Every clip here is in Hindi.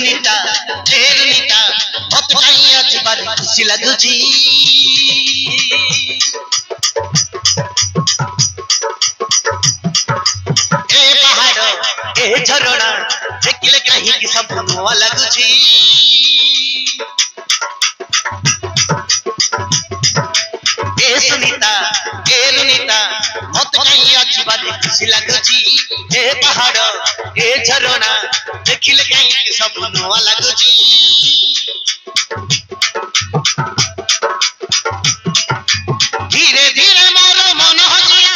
रुनीता मत काई आज बारी खुशी लगुची ए पहाड़ ए झरणा देखिले कहीं सब नुआ लगुची ए रुनीता मत काई आज बारी खुशी लगुची ए पहाड़ ए झरणा देखिले कहीं सब नुआ लगुची धीरे धीरे मोर मन हजिया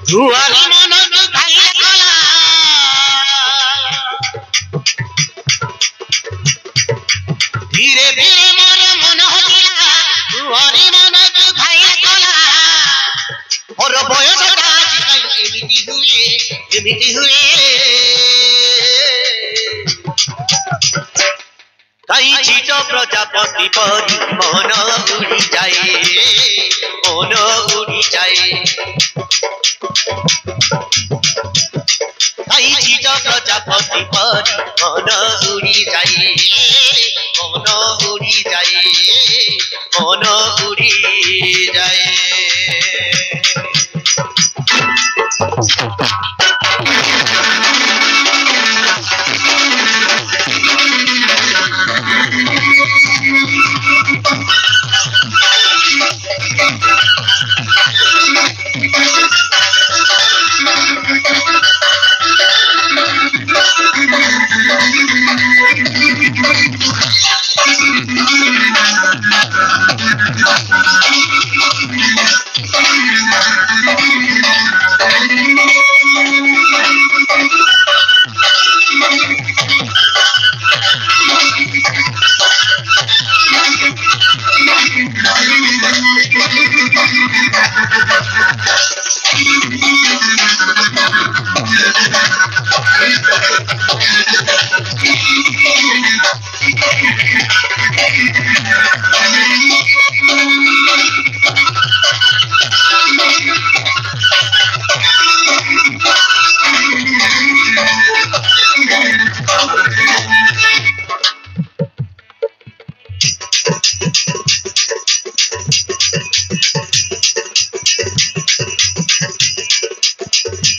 जुआरी मन दुखाई कला धीरे धीरे मोर मन हजिया जुआरी मन दुखाई कला और बयसटा आजिकाली एमिति हुए कई चीज प्रजापति परी मन उड़ी जाए कई चीज प्रजापति परी मन उड़ी जाए मन उड़ी जाए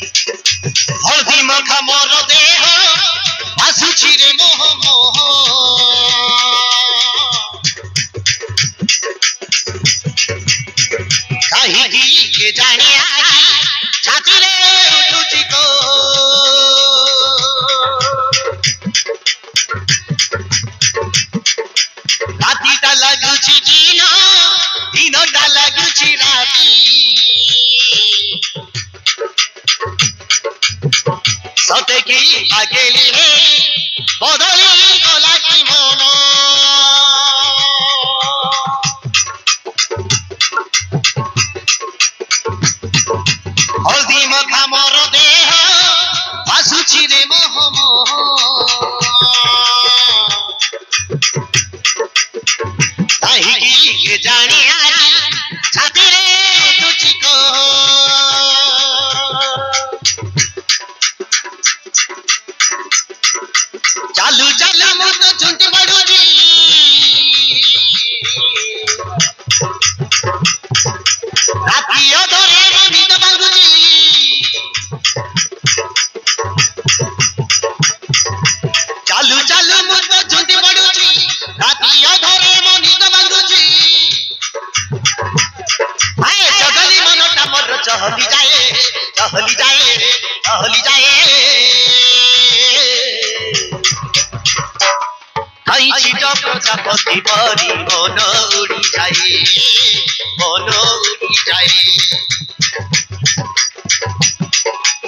हल्दी मखा मोर देह आसुची रे मोह मोह कहीं के जाने आज छाती रे उठुची को राती ता लगुची दिन ता लगुची राती सते की लागेली हे बदली गला की मन हल्दी मखा मोर देह आसुची रे मोह मोह कहीं के जाने आज छाती रे तुझी को चालू चालू मुझ झुंड बड़ोरी राती अधरे निद बांगुजी चालू चालू मुझ झुंड बड़ोरी राती अधरे निद बांगुजी आए जगली मनटा मोर चहली जाए कई चीज प्रजापति परी मन उड़ी जाए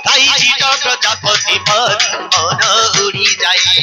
कई चीज प्रजापति परी मन उड़ी जाए